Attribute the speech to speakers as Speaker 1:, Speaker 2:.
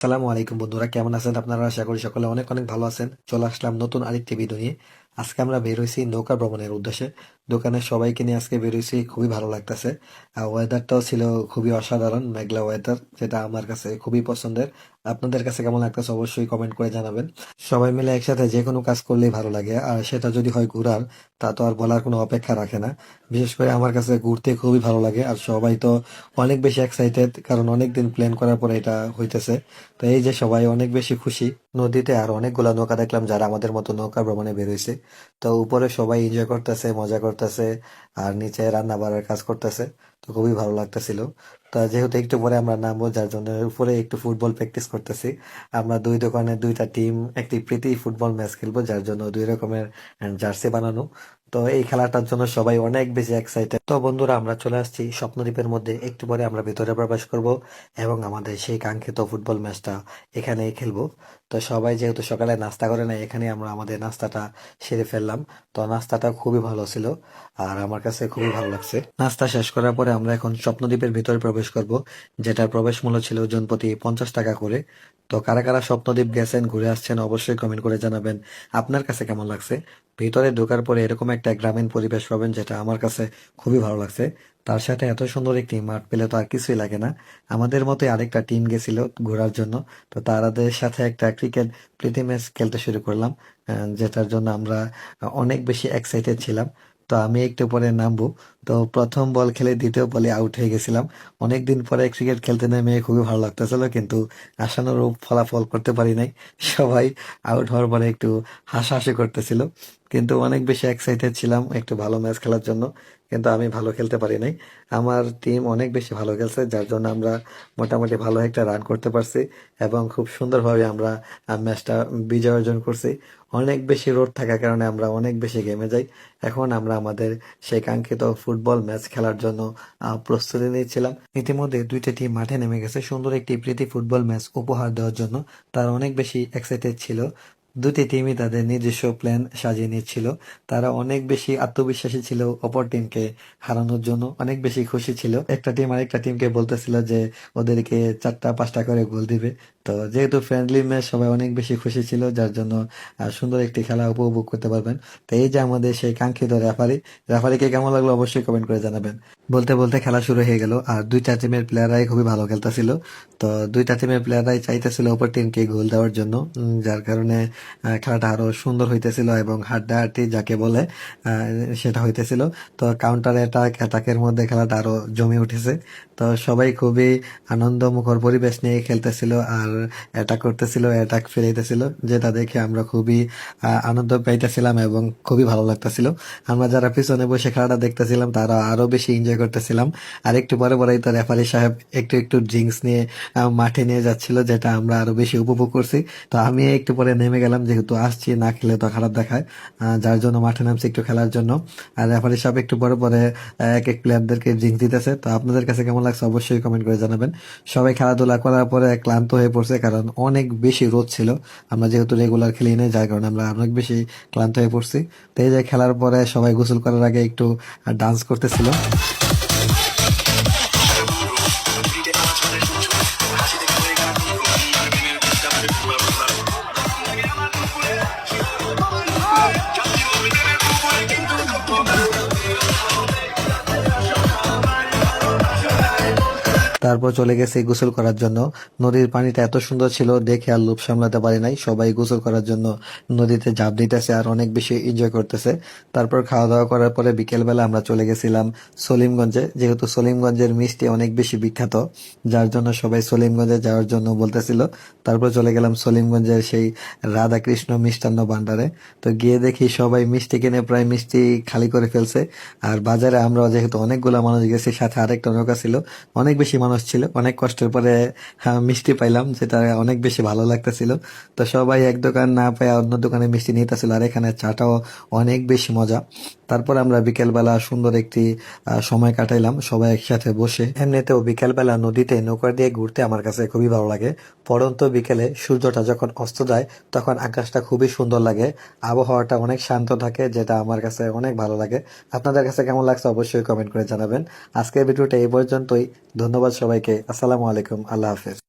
Speaker 1: আসসালামু আলাইকুম বন্ধুরা, কেমন আছেন আপনারা? আশা করি সকলে অনেক অনেক ভালো আছেন। চলে আসলাম নতুন আরেকটি ভিডিও নিয়ে। আজকে আমরা বের হইছি নৌকা ভ্রমণের উদ্দেশ্যে। দোকানের সবাইকে নিয়ে আজকে বের হইছি, খুবই ভালো লাগতেছে। আর ওয়েদারটাও ছিল খুবই অসাধারণ, মেঘলা ওয়েদার, যেটা আমার কাছে খুবই পছন্দের। আপনাদের কাছে কেমন লাগতেছে অবশ্যই কমেন্ট করে জানাবেন। সবাই মিলে একসাথে যে কোনো কাজ করলেই ভালো লাগে, আর সেটা যদি হয় ঘোরার, তা তো আর বলার কোনো অপেক্ষা রাখে না। বিশেষ করে আমার কাছে ঘুরতে খুবই ভালো লাগে, আর সবাই তো অনেক বেশি এক্সাইটেড, কারণ অনেক দিন প্ল্যান করার পরে এটা হইতেছে। তো এই যে সবাই অনেক বেশি খুশি। নদীতে আর অনেকগুলা নৌকা দেখলাম যারা আমাদের মতো নৌকা ভ্রমণে বেরোইছে। তো উপরে সবাই এনজয় করতেছে, মজা করতেছে, আর নিচে রান্না বাড়ার কাজ করতেছে। তো খুবই ভালো লাগতেছিল। তা যেহেতু একটু পরে আমরা নামবো, যার জন্য উপরে একটু ফুটবল প্র্যাকটিস করতেছি। আমরা দুই দোকানে দুইটা টিম একটি প্রীতি ফুটবল ম্যাচ খেলবো, যার জন্য দুই রকমের জার্সি বানানো। তো এই খেলাটার জন্য সবাই অনেক বেশি এক্সাইটেড। তো বন্ধুরা, আমরা চলে আসছি স্বপ্নদ্বীপের মধ্যে। একটু পরে আমরা ভেতরে প্রবেশ করব এবং আমাদের সেই কাঙ্ক্ষিত ফুটবল ম্যাচটা এখানেই খেলবো। তো সবাই যেহেতু সকালে নাস্তা করে নাই, এখানে আমরা আমাদের নাস্তাটা সেরে ফেললাম। তো নাস্তাটা খুবই ভালো ছিল, আর আমার কাছে খুবই ভালো লাগছে। নাস্তা শেষ করার পরে আমরা এখন স্বপ্নদ্বীপের ভিতরে প্রবেশ করব, যেটার প্রবেশ মূল্য ছিল জনপ্রতি 50 টাকা করে। তো কারা কারা স্বপ্নদ্বীপ গেছেন, ঘুরে আসছেন, অবশ্যই কমেন্ট করে জানাবেন আপনার কাছে কেমন লাগছে। ভিতরে ঢোকার পরে এরকম একটা গ্রামীণ পরিবেশ পাবেন, যেটা আমার কাছে খুবই ভালো লাগছে। তার সাথে এত সুন্দর একটি মাঠ পেলে তো আর কিছুই লাগে না। আমাদের মতোই আরেকটা টিম গেছিল ঘোরার জন্য। তো তাদের সাথে একটা ক্রিকেট প্রীতি ম্যাচ খেলতে শুরু করলাম, যেটার জন্য আমরা অনেক বেশি এক্সাইটেড ছিলাম। তো আমি একটু পরে নামবো। তো প্রথম বল খেলে দ্বিতীয় বলে আউট হয়ে গেছিলাম। অনেকদিন পরে ক্রিকেট খেলতে নেমে খুবই ভালো লাগতেছিল, কিন্তু আশানুরূপ ফলাফল করতে পারি নাই। সবাই আউট হওয়ার পরে একটু হাসাহাসি করতেছিল, কিন্তু অনেক বেশি এক্সাইটেড ছিলাম একটু ভালো ম্যাচ খেলার জন্য। কিন্তু আমি ভালো খেলতে পারি নাই। আমার টিম অনেক বেশি ভালো খেলছে, যার জন্য আমরা মোটামুটি ভালো একটা রান করতে পারছি এবং খুব সুন্দরভাবে আমরা ম্যাচটা বিজয় অর্জন করছি। অনেক বেশি রোড থাকার কারণে আমরা অনেক বেশি গেমে যাই। এখন আমরা আমাদের সেই কাঙ্ক্ষিত ফুটবল ম্যাচ খেলার জন্য প্রস্তুতি নিচ্ছিলাম। ইতিমধ্যে দুইটা টিম মাঠে নেমে গেছে সুন্দর একটি প্রীতি ফুটবল ম্যাচ উপহার দেওয়ার জন্য। তারা অনেক বেশি এক্সাইটেড ছিল। দুটি টিমই তাদের নিজস্ব প্ল্যান সাজিয়ে নিচ্ছিল। তারা অনেক বেশি আত্মবিশ্বাসী ছিল, অপর টিমকে হারানোর জন্য অনেক বেশি খুশি ছিল। একটা টিম আরেকটা টিমকে বলতেছিল যে ওদেরকে 4টা 5টা করে গোল দিবে। তো যেহেতু ফ্রেন্ডলি ম্যাচ, সবাই অনেক বেশি খুশি ছিল, যার জন্য সুন্দর একটি খেলা উপভোগ করতে পারবেন। তো এই যে আমাদের সেই কাঙ্ক্ষিত রেফারিকে কেমন লাগলো অবশ্যই কমেন্ট করে জানাবেন। বলতে বলতে খেলা শুরু হয়ে গেল, আর দুইটা টিমের প্লেয়াররাই খুবই ভালো খেলতেছিল। তো দুইটা টিমের প্লেয়াররাই চাইতেছিল অপর টিমকে গোল দেওয়ার জন্য, যার কারণে খেলাটা আরো সুন্দর হইতেছিল এবং হাড্ডাহাড্ডি যাকে বলে আহ, সেটা হইতেছিল। তো কাউন্টার অ্যাটাকের মধ্যে খেলাটা আরো জমে উঠেছে। তো সবাই খুবই আনন্দমুখর পরিবেশ নিয়ে খেলতেছিল, আর অ্যাটাক করতেছিল, অ্যাটাক ফেরাইতেছিল, যেটা দেখে আমরা খুবই আনন্দ পাইতেছিলাম এবং খুবই ভালো লাগতেছিল। আমরা যারা পিছনে বসে খেলাটা দেখতেছিলাম তারা আরো বেশি এনজয় করতেছিলাম। আর একটু পরে পরেই তো রেফারি সাহেব একটু একটু ড্রিঙ্কস নিয়ে মাঠে নিয়ে যাচ্ছিল, যেটা আমরা আরো বেশি উপভোগ করছি। তো আমি একটু পরে নেমে গেলাম, যেহেতু আসছি, না খেলে তো খারাপ দেখায়। যার জন্য মাঠে নামছি একটু খেলার জন্য। আর রেফারি সাহেব একটু পরে পরে এক এক প্লেয়ারদেরকে ড্রিঙ্ক দিতেছে। তো আপনাদের কাছে কেমন লাগছে অবশ্যই কমেন্ট করে জানাবেন। সবাই খেলাধুলা করার পরে ক্লান্ত হয়ে পড়ছে, কারণ অনেক বেশি রোদ ছিল। আমরা যেহেতু রেগুলার খেলি না, যার কারণে আমরা অনেক বেশি ক্লান্ত হয়ে পড়ছি। তো এই যে খেলার পরে সবাই গোসল করার আগে একটু ডান্স করতেছিল। তারপর চলে গেছে গোসল করার জন্য। নদীর পানিটা এত সুন্দর ছিল, দেখে আর লোভ সামলাতে পারি নাই। সবাই গোসল করার জন্য নদীতে ঝাঁপ দিতেছে আর অনেক বেশি এনজয় করতেছে। তারপর খাওয়া দাওয়া করার পরে বিকেলবেলা আমরা চলে গেছিলাম সলিমগঞ্জে। যেহেতু সলিমগঞ্জের মিষ্টি অনেক বেশি বিখ্যাত, যার জন্য সবাই সলিমগঞ্জে যাওয়ার জন্য বলতেছিল। তারপর চলে গেলাম সলিমগঞ্জের সেই রাধাকৃষ্ণ মিষ্টান্ন ভান্ডারে। তো গিয়ে দেখি সবাই মিষ্টি কিনে প্রায় মিষ্টি খালি করে ফেলছে। আর বাজারে আমরা যেহেতু অনেকগুলা মানুষ গেছি, সাথে আরেকটা নৌকা ছিল, অনেক বেশি মানুষ ছিল। অনেক কষ্টের পরে মিষ্টি পাইলাম, যেটা অনেক বেশি ভালো লাগতেছিল। তো সবাই এক দোকান না পেয়ে অন্য দোকানে মিষ্টি নিতেছিল, আর এখানে চাটাও অনেক বেশি মজা। তারপর আমরা বিকেলবেলা সুন্দর একটি সময় কাটাইলাম সবাই একসাথে বসে। এমনিতেও বিকেলবেলা নদীতে নৌকা দিয়ে ঘুরতে আমার কাছে খুবই ভালো লাগে। পড়ন্ত বিকেলে সূর্যটা যখন অস্ত যায়, তখন আকাশটা খুবই সুন্দর লাগে, আবহাওয়াটা অনেক শান্ত থাকে, যেটা আমার কাছে অনেক ভালো লাগে। আপনাদের কাছে কেমন লাগছে অবশ্যই কমেন্ট করে জানাবেন। আজকের ভিডিওটা এই পর্যন্তই। ধন্যবাদ সবাইকে। আসসালামু আলাইকুম, আল্লাহ হাফেজ।